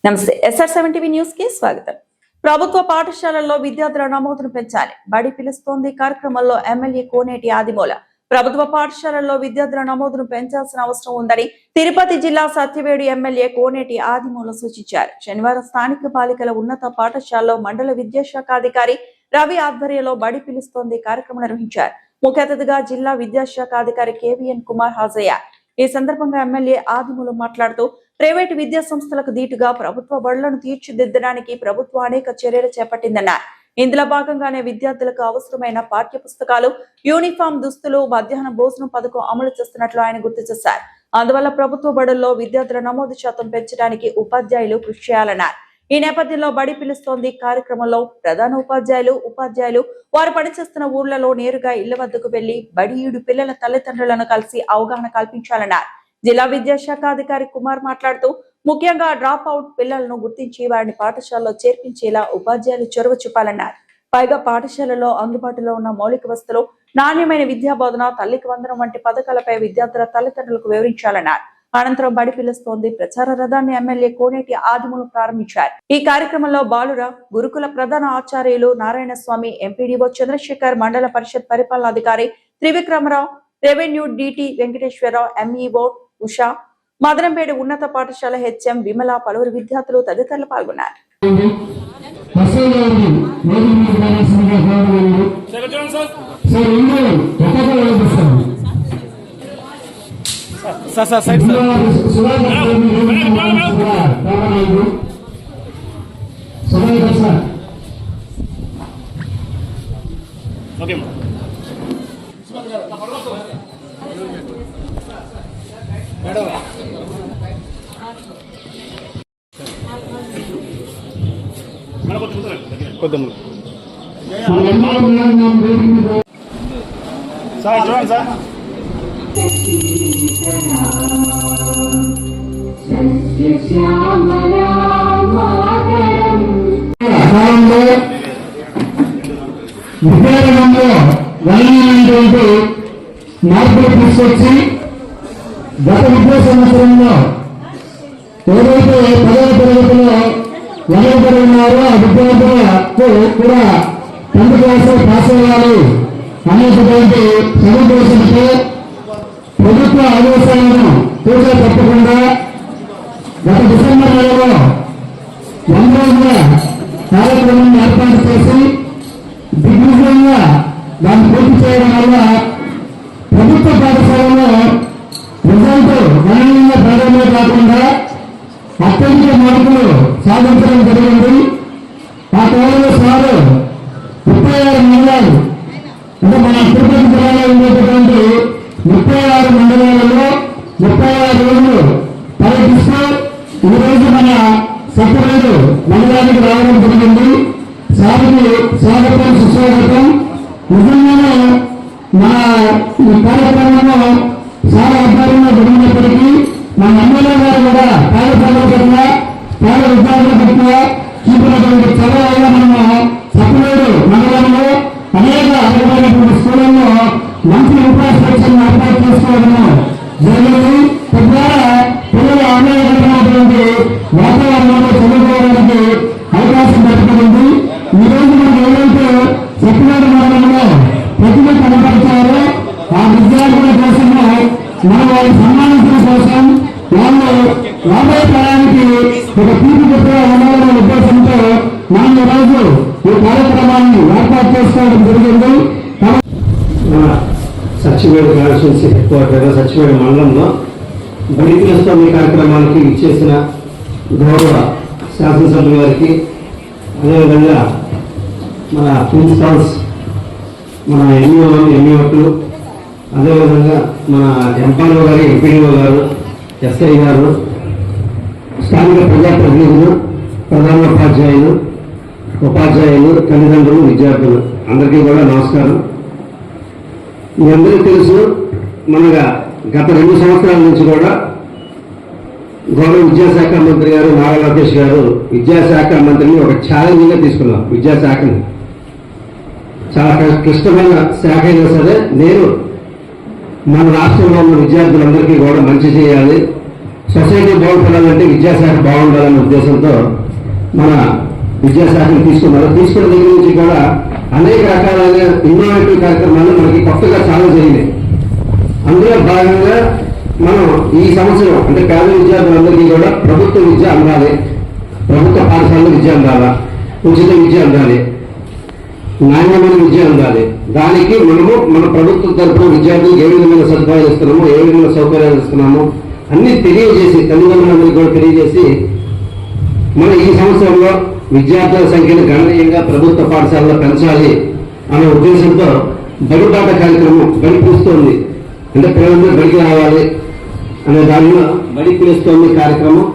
నమస్తే SR7 TV news కి స్వాగతం. ప్రభుత్వ పాఠశాలల్లో విద్యార్థుల నమోదును పెంచాలి. బడి పిలుస్తోంది కార్యక్రమంలో ఎమ్మెల్యే కోనేటి ఆదిమూల ప్రభుత్వ పాఠశాలల్లో విద్యార్థుల నమోదును పెంచాల్సిన అవసరం ఉందని తిరుపతి జిల్లా సత్యవేడు ఎమ్మెల్యే కోనేటి ఆదిమూల సూచించారు. శనివారం స్థానిక బాలికల ఉన్నత పాఠశాలలో మండల విద్యాశాఖ అధికారి రవి ఆధ్వర్యంలో బడి పిలుస్తోంది కార్యక్రమం నిర్వహించారు. ముఖ్య అతిథిగా జిల్లా విద్యాశాఖ అధికారి KVN కుమార్ హాజరయ్యారు. ఈ సందర్భంగా ఎమ్మెల్యే ఆదిమూల మాట్లాడుతూ ప్రైవేటు విద్యా సంస్థలకు దీటుగా ప్రభుత్వ బడులను తీర్చిదిద్దడానికి ప్రభుత్వం అనేక చర్యలు చేపట్టిందన్నారు. ఇందులో భాగంగానే విద్యార్థులకు అవసరమైన పాఠ్య పుస్తకాలు, యూనిఫామ్ దుస్తులు, మధ్యాహ్న భోజనం పథకం అమలు చేస్తున్నట్లు ఆయన గుర్తు చేశారు. అందువల్ల ప్రభుత్వ బడుల్లో విద్యార్థుల నమోదు శాతం పెంచడానికి ఉపాధ్యాయులు కృషి చేయాలన్నారు. ఈ నేపథ్యంలో బడి పిలుస్తోంది కార్యక్రమంలో ప్రధాన ఉపాధ్యాయులు వారు పనిచేస్తున్న ఊర్లలో నేరుగా ఇళ్ల వద్దకు వెళ్లి బడియుడు పిల్లల తల్లిదండ్రులను కలిసి అవగాహన కల్పించాలన్నారు. జిల్లా విద్యాశాఖ అధికారి కుమార్ మాట్లాడుతూ ముఖ్యంగా డ్రాప్ అవుట్ పిల్లలను గుర్తించి వారిని పాఠశాలలో చేర్పించేలా ఉపాధ్యాయులు చొరవ చూపాలన్నారు. పైగా పాఠశాలలో అందుబాటులో ఉన్న మౌలిక వసతులు, నాణ్యమైన విద్యా బోధన, తల్లికి వందనం వంటి పథకాలపై విద్యార్థుల తల్లిదండ్రులకు వివరించాలన్నారు. అనంతరం బడి పిలుస్తోంది ప్రచార రథాన్ని ఎమ్మెల్యే కోనేటి ఆదిమూల ప్రారంభించారు. ఈ కార్యక్రమంలో బాలుర గురుకుల ప్రధాన ఆచార్యులు నారాయణ స్వామి, ఎంపీడీఓ చంద్రశేఖర్, మండల పరిషత్ పరిపాలనాధికారి Trivikrama Rao, revenue DT Venkateswara Rao, MEO Usha, Madanampeta ఉన్నత పాఠశాల HM విమల, పలువురు విద్యార్థులు తదితరులు పాల్గొన్నారు. విద్యారంగంలో గణనీయమైనటువంటి మార్పులు తీసుకొచ్చి గత విద్యా సంవత్సరంలో ఏదైతే 10వ తరగతిలో వెనకబడి ఉన్నారో ఆ విద్యార్థులకు కూడా 10th క్లాస్ పాస్ అవ్వాలి అనేటువంటి సదుద్దేశంతో ప్రభుత్వ ఆదేశాలను తూచా తప్పకుండా గత డిసెంబర్ నెలలో 100 రోజుల కార్యక్రమం ఏర్పాటు చేసి దిగ్విజయంగా దాన్ని పూర్తి చేయడం వల్ల ప్రభుత్వ పాఠశాలలో రిజల్ట్ గణనీయంగా పెరగడమే కాకుండా అత్యధిక మార్కులు సాధించడం జరిగింది. ఆ కాలంలో సారు 36 మండలాలు అంటే మన తిరుపతి జిల్లాలో ఉండేటటువంటి 36 మండలాలలో 36 రోజులు పర్యటిస్తూ ఈరోజు మన సత్యవేడు మండలానికి రావడం జరిగింది. సారికి స్వాగతం, సుస్వాగతం. నిజంగానే మన ఈ కార్యక్రమంలో చాలా ఆధ్వర్యంలో జరిగినప్పటికీ మన ఎమ్మెల్యే గారు కూడా పాఠశాలల పట్ల, పేద విద్యార్థుల పట్ల చూపినటువంటి చర్య వల్ల మనము సత్యవేడు మండలంలో అనేక రకమైనటువంటి స్కూళ్లలో మంచి ఇన్ఫ్రాస్ట్రక్చర్ ఏర్పాటు చేసుకోవడం జరిగింది. తద్వారా పిల్లలు ఆనందకరమైనటువంటి వాతావరణంలో చదువుకోవడానికి అవకాశం దొరుకుతుంది. ఈ రోజు మనకు ఏదైతే సత్యవేడు మండలంలో ప్రతిభ కనపరిచారో ఆ విద్యార్థుల కోసము మనం వాళ్ళు సన్మానించడం కోసం వాళ్ళు రాబోయే కాలానికి ఒక తీర్పుగా ఉండాలనే ఉద్దేశంతో మనం ఈరోజు ఈ కార్యక్రమాన్ని ఏర్పాటు చేసుకోవడం జరిగింది. Satyavedu constituency head quarter Satyavedu మండలంలో బడి పిలుస్తాం ఈ కార్యక్రమానికి ఇచ్చేసిన గౌరవ శాసనసభ్యుల వారికి, అదేవిధంగా మన ప్రిన్సిపాల్స్, మన MEOలు, అదేవిధంగా మన ఎంపీఓ గారు, ఎంపీడీఓ గారు, SI గారు, స్థానిక ప్రజాప్రతినిధులు, ప్రధానోపాధ్యాయులు, ఉపాధ్యాయులు, తల్లిదండ్రులు, విద్యార్థులు అందరికీ కూడా నమస్కారం. మీ అందరికీ తెలుసు, మనగా గత 2 సంవత్సరాల నుంచి కూడా గౌరవ విద్యాశాఖ మంత్రి గారు నారా లోకేష్ గారు విద్యాశాఖ మంత్రిని ఒక ఛాలెంజ్గా తీసుకున్నాం. విద్యాశాఖని చాలా క్లిష్టమైన శాఖ అయినా సరే నేను మన రాష్ట్రంలో ఉన్న విద్యార్థులందరికీ కూడా మంచి చేయాలి, సొసైటీ బాగుపడాలంటే విద్యాశాఖ బాగుండాలనే ఉద్దేశంతో మన విద్యాశాఖను తీసుకున్నారు. తీసుకున్న దగ్గర నుంచి కూడా అనేక రకాలైన ఇన్నోవేటివ్ కార్యక్రమాలు మనకి కొత్తగా చాలా జరిగినాయి. అందులో భాగంగా మనం ఈ సంవత్సరం అంటే పేద విద్యార్థులందరికీ కూడా ప్రభుత్వ విద్య అందాలి, ప్రభుత్వ పాఠశాలలో విద్య అందాలా, ఉచిత విద్య అందాలి, నాణ్యమైన విద్య అందాలి. దానికి మనము మన ప్రభుత్వం తరఫున విద్యార్థులకు ఏ విధమైన సదుపాయాలు ఇస్తున్నామో, ఏ విధమైన సౌకర్యాలు ఇస్తున్నామో అన్ని తెలియజేసి, తల్లిదండ్రులందరికీ కూడా తెలియజేసి మనం ఈ సంవత్సరంలో విద్యార్థుల సంఖ్యను గణనీయంగా ప్రభుత్వ పాఠశాలలో పెంచాలి అనే ఉద్దేశంతో బడిబాట కార్యక్రమం బడి పిలుస్తోంది. అంటే పిల్లలందరూ బడికి రావాలి అనే దానిలో బడి పిలుస్తోంది కార్యక్రమం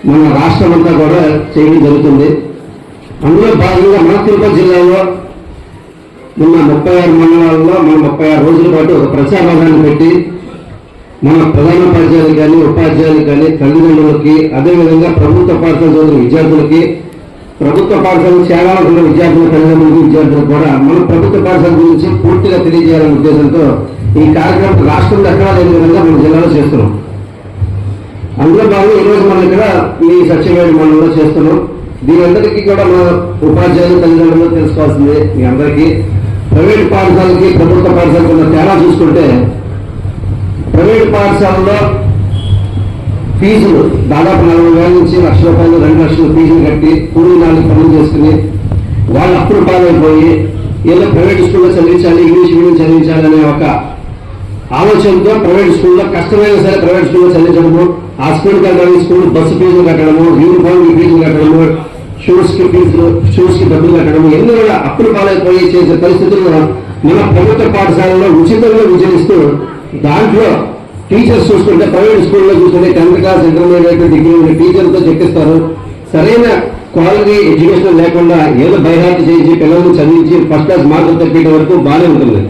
మన రాష్ట్రం అంతా కూడా చేయడం జరుగుతుంది. అందులో భాగంగా మన తిరుపతి జిల్లాలో ఉన్న 36 మండలాల్లో మనం 36 రోజుల పాటు ఒక ప్రచారాన్ని పెట్టి మన ప్రధాన ఉపాధ్యాయులు కానీ ఉపాధ్యాయులు కానీ తల్లిదండ్రులకి, అదేవిధంగా ప్రభుత్వ పాఠశాల చదువుతున్న విద్యార్థులకి, ప్రభుత్వ పాఠశాల చేరాలనుకున్న విద్యార్థుల తల్లిదండ్రులకి, విద్యార్థులకు కూడా మన ప్రభుత్వ పాఠశాల గురించి పూర్తిగా తెలియజేయాలనే ఉద్దేశంతో ఈ కార్యక్రమం రాష్ట్రంలో ఎక్కడా లేని విధంగా మన జిల్లాలో చేస్తున్నాం. అందులో భాగంగా ఈరోజు మనం ఇక్కడ ఈ సత్యవేడి మండలంలో చేస్తున్నాం. దీని అందరికీ కూడా మన ఉపాధ్యాయులు తల్లిదండ్రులు తెలుసుకోవాల్సింది మీ అందరికీ. ప్రైవేట్ పాఠశాలకి ప్రభుత్వ పాఠశాలకు ఉన్న తేడా చూసుకుంటే, ప్రైవేట్ పాఠశాలలో ఫీజులు దాదాపు 40,000 నుంచి ₹1,00,000, 2 లక్షల ఫీజులు కట్టి కూలీ 4 పనులు చేసుకుని వాళ్ళు అప్పుడు పాలైపోయి ఏదో ప్రైవేట్ స్కూల్లో చదివించాలి, ఇంగ్లీష్ మీడియం చదివించాలి అనే ఒక ఆలోచనతో ప్రైవేట్ స్కూల్లో కష్టమైనా సరే ప్రైవేట్ స్కూల్లో చదివించడము, ఆ స్కూల్కి వెళ్ళడానికి స్కూల్ బస్సు ఫీజులు కట్టడము, యూనిఫామ్ ఫీజులు కట్టడము, షూస్కి డబ్బులు కట్టడము, ఎన్ని కూడా అప్పులు పాలైపోయి చేసే పరిస్థితుల్లో మన ప్రభుత్వ పాఠశాలలో ఉచితంగా విజయిస్తూ దాంట్లో టీచర్స్ చూసుకుంటే ప్రైవేట్ స్కూల్లో చూసుకుంటే 10th క్లాస్, ఇంటర్మీడియట్, డిగ్రీ టీచర్తో చెప్పిస్తారు. సరైన క్వాలిటీ ఎడ్యుకేషన్ లేకుండా ఏదో బైహార్ట్ చేయించి పిల్లల్ని చదివించి ఫస్ట్ క్లాస్ మార్కులు తప్పించే వరకు బాగానే ఉంటుంది.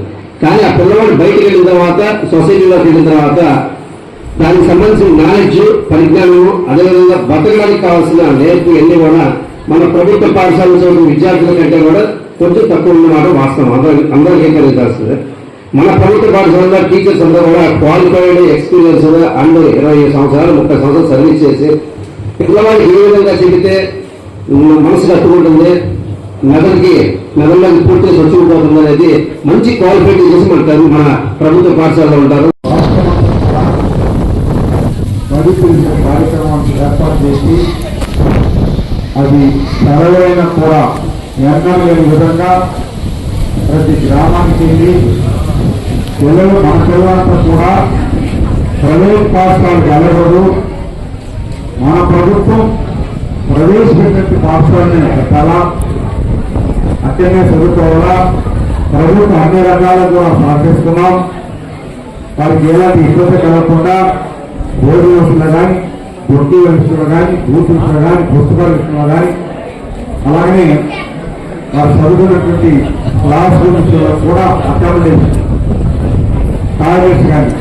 కానీ ఆ పిల్లవాడు బయటకు వెళ్ళిన తర్వాత, సొసైటీలోకి వెళ్ళిన తర్వాత దానికి సంబంధించిన నాలెడ్జ్, పరిజ్ఞానము, అదేవిధంగా బతకడానికి కావాల్సిన నేర్పు ఎన్ని కూడా మన ప్రభుత్వ పాఠశాల చదువు విద్యార్థుల కంటే కూడా కొంచెం తక్కువ ఉన్నమాట వాస్తవం. అందరికీ కలిగించాల్సిందే. మన ప్రభుత్వ పాఠశాలలో టీచర్స్ అందరూ కూడా క్వాలిఫైడ్, ఎక్స్పీరియన్స్ అండ్ 20 సంవత్సరాలు 30 సంవత్సరాలు సర్వీస్ చేసి పిల్లవాడికి ఏ విధంగా చెబితే మనసు కట్టుకుంటుంది, మెదడులోకి పూర్తిగా చొచ్చుకుపోతుంది అనేది మంచి క్వాలిఫైడ్ చేసి మన ప్రభుత్వ పాఠశాలలో ఉంటారు. కార్యక్రమాన్ని ఏర్పాటు చేసి అది సరైన కూడా ఎన్నలేని విధంగా ప్రతి గ్రామానికి వెళ్ళి పిల్లలు మన పిల్లలంతా కూడా ప్రైవేట్ పాఠశాలకు వెళ్ళకూడదు, మన ప్రభుత్వం ప్రవేశపెట్టిన పాఠశాలని పెట్టాలా, అక్కడనే చదువుకోవాలా. ప్రభుత్వం అన్ని రకాలు కూడా సహకరిస్తున్నాం. వారికి ఎలాంటి ఇబ్బంది కలగకుండా భోజన వస్తున్నా కానీ, బొట్టి విషయంలో కానీ, బూట్ విషయంలో కానీ, పుస్తకాల విషయంలో కానీ, అలాగనే వారు చదువుకున్నటువంటి క్లాస్ రూమ్ విషయంలో కూడా అకామిడేషన్, టాయిలెట్స్ కానీ,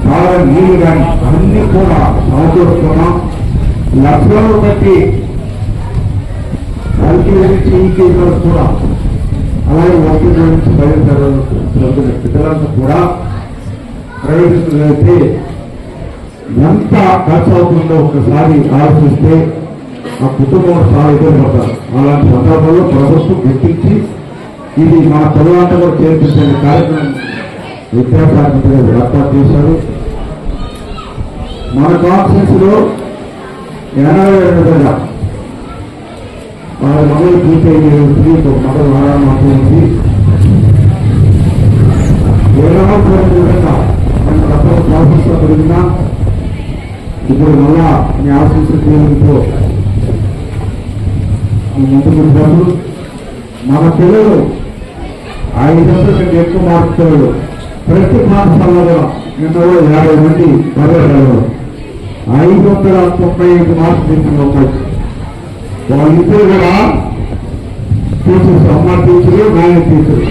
తాగని నీళ్లు కానీ అన్ని కూడా సమకూరుస్తున్నాం. లక్షలను బట్టి ఎల్కేజీ నుంచి ఈకేజీ వరకు కూడా, అలాగే 1 నుంచి 10 చదువుతున్న పిల్లలంతా కూడా ప్రైవేట్ స్కూల్ అయితే ఎంత ఖర్చు అవుతుందో ఒకసారి ఆలోచిస్తే ఆ కుటుంబం చాలా ఇబ్బంది పడతారు. అలాంటి సందర్భంలో ప్రభుత్వం గుర్తించి ఇది మా పిల్లలంతా కూడా చేర్పించే కార్యక్రమం విద్యాశాఖ ఏర్పాటు చేశారు. మన కాన్ఫరెన్స్ లో 82 వారి మొదలు పూర్తి మొదలు వారాలు మాట్లాడింది. విధంగా మన తప్ప ప్రాసెస్ లో పెరిగినా ఇప్పుడు మళ్ళా మీ ఆశించడంతో ముందుకు మన పిల్లలు 500 కంటే ఎక్కువ మార్క్స్ పిల్లలు ప్రతి పాఠశాలలో నిన్న 50 మంది పర్యటనలు 595 మార్క్స్ తీసుకున్న వాళ్ళిద్దరు కూడా టీచర్స్, అమ్మ టీచరు, నాయన టీచరు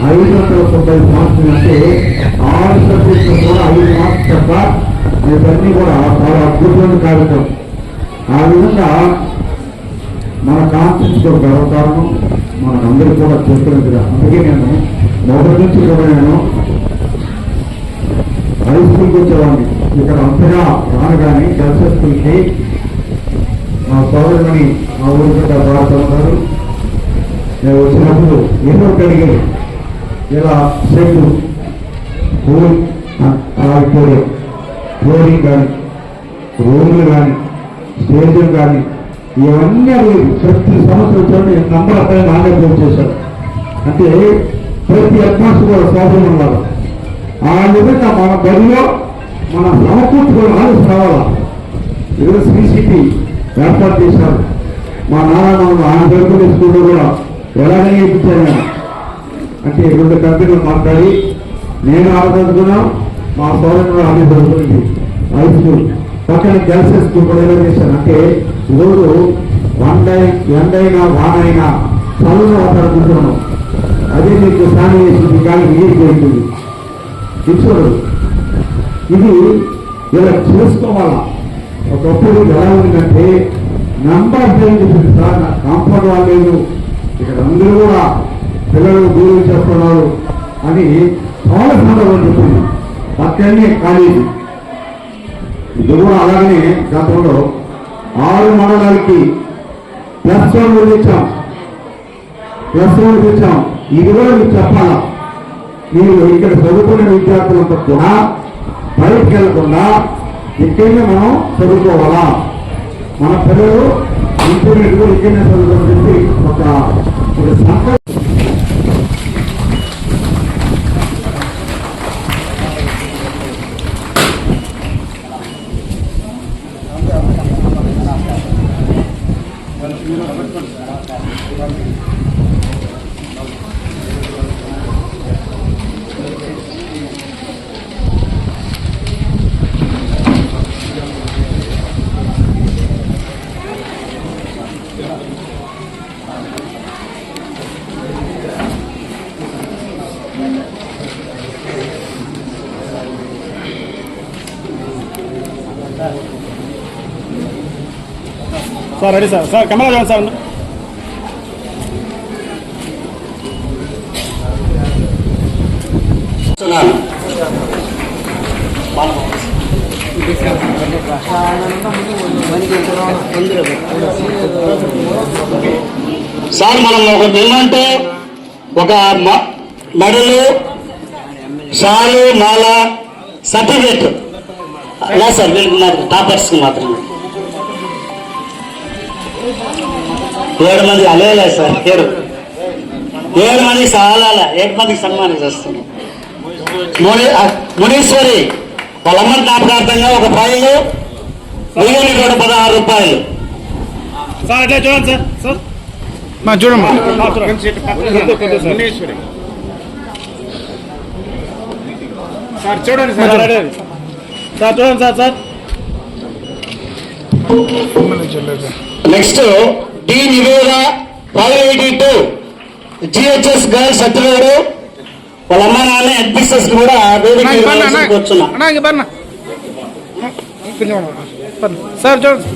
590 మార్క్స్ అంటే 6 సబ్జెక్టులు కూడా 5 మార్క్స్ తప్ప ఇవన్నీ కూడా చాలా అద్భుతమైన కార్యక్రమం. ఆ విధంగా మన కాన్ఫరెన్స్ గర్వకారణం మనందరూ కూడా చేస్తున్నట్టుగా. అందుకే నేను మొదటి నుంచి కూడా నేను హై స్కూల్కి వచ్చేవాడిని. ఇక్కడ అంతగా రాను కానీ గర్ల్స్ స్కూల్కి మా సోదరుని మా ఊరి బిడ్డ వాడుతున్నారు. నేను వచ్చినప్పుడు ఎన్నో కడిగి ఇలా షెడ్ పూల్ అలాగే ఫ్లోరింగ్ కానీ రూములు కానీ స్టేజ్లు కానీ ఇవన్నీ అవి ప్రతి సంవత్సరం చూడండి నంబర్ అక్కడ నానే పూర్తి చేశారు. అంటే ప్రతి అడ్వాన్స్ కూడా సోదరులు ఉన్నారు. ఆ విధంగా మన బడిలో మన సమకూర్చుకోవడం ఆలోచన రావాలా. ఈరోజు సిసిపి ఏర్పాటు చేశారు. మా నారాయణ ఆయన జరుగుతున్న స్కూల్లో కూడా ఎలాగైనా ఇప్పించాను నేను. అంటే 2 కంపెనీలు మాట్లాడి నేను ఆలోచించుకున్నా, మా సోదరుడు ఆమె జరుగుతుంది హై స్కూల్ పక్కన గర్ల్స్ స్కూల్ కూడా ఎలా చేశాను. అంటే ఈరోజు ఎండైనా వానైనా చదువును మాట్లాడుకుంటున్నాం. అదే మీకు స్నానం చేసింది కానీ నీరు పోయింది చూడు. ఇది ఇలా చేసుకోవాలా. ఒకప్పుడు ఎలా ఉందంటే నంబర్ చేయించింది సార్, కాంపౌండ్ వాళ్ళు లేదు, ఇక్కడ అందరూ కూడా పిల్లలు దూరం చేస్తున్నారు అని చాలా సందర్భం చెప్పింది. పక్కనే కాలేజీ ఇది కూడా అలాగనే గతంలో 6 మండలాలకి +1 ఇచ్చాం. ఇది కూడా మీకు చెప్పాలా. మీరు ఇక్కడ చదువుకునే విద్యార్థులంతా కూడా బయటకు వెళ్లకుండా ఇక్కడనే మనం చదువుకోవాలా. మన పిల్లలు ఇంటర్మీడియట్ కూడా ఇక్కడనే చదువుకోవాలని చెప్పి ఒక సంకల్పం. Sir ready sir. Sir camera చూడండి సార్. సార్ మనం ఒక నిమ్మంటే ఒక మెడలు, షాలు, మాల, సర్టిఫికేట్ అలా సార్ వీళ్ళకి టాపర్స్ మాత్రమే 7 మంది అలేలే సార్. 7 మందికి చాలా 7 మందికి సన్మానం చేస్తున్నాం. మునీశ్వరి వాళ్ళమ్మ జ్ఞాపకార్థంగా ఒక ఫైలు 1,16 రూపాయలు. సార్ అట్లా చూడండి సార్. సార్ చూడమ్మా సార్ చూడండి సార్. సార్ చూడండి sir. Sir next D Niveda 582 GHS girls certificate. వాళ్ళ అమ్మ నాన్న హెడ్మిస్టర్స్ కూడా కూర్చున్నా. సార్ చూడండి.